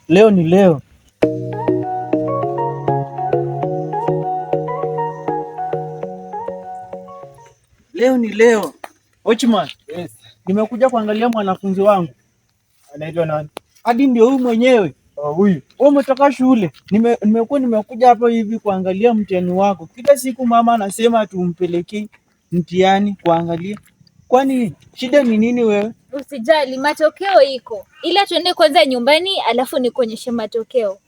Leo ni leo. Leo ni leo. Watchman. Yes. Nimekuja kuangalia mwanafunzi wangu. Anaitwa nani? Hadi ndio huyu mwenyewe. Huyu. Wewe umetoka shule. Nimekuja hapa hivi kuangalia mtihani wako. Kila siku mama anasema tumpelekee mtihani kuangalia. Kwani shida ni nini wewe? Usijali, matokeo iko. Ila tuende kwanza nyumbani alafu nikuonyeshe matokeo.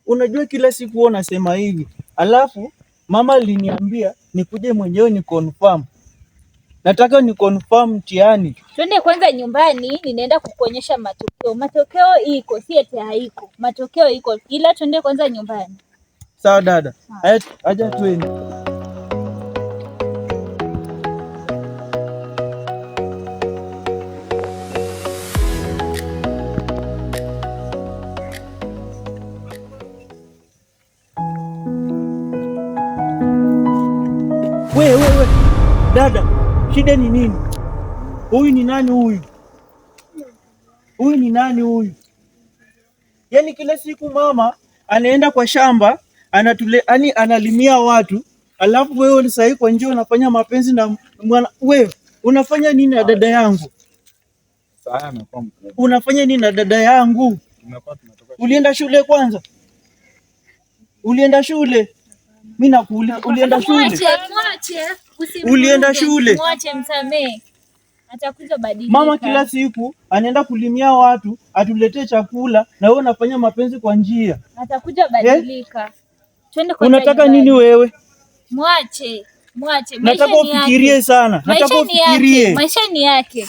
Unajua kila siku wewe unasema hivi. Alafu mama aliniambia nikuje mwenyewe ni confirm. Nataka ni confirm mtihani. Twende kwanza nyumbani, ninaenda kukuonyesha matokeo. Matokeo iko, si eti haiko. Matokeo iko. Ila twende kwanza nyumbani. Sawa dada. Acha twende. We. Dada, shida ni nini? Huyu ni nani huyu? Huyu ni nani huyu? Yaani kila siku mama anaenda kwa shamba, analimia watu, alafu wewe sasa kwa njia unafanya mapenzi na mwana. Wewe unafanya nini na dada yangu? Unafanya nini na dada yangu? Ulienda shule kwanza? Ulienda shule? Mimi nakuuliza, ulienda shule? Mwache. Ulienda shule? Mwache, msamee. Atakuja badilika. Mama kila siku anaenda kulimia watu, atuletee chakula na wewe unafanya mapenzi kwa njia. Atakuja badilika. Twende kwa. Unataka nini wewe? Mwache. Nataka ufikirie sana. Maisha ni yake.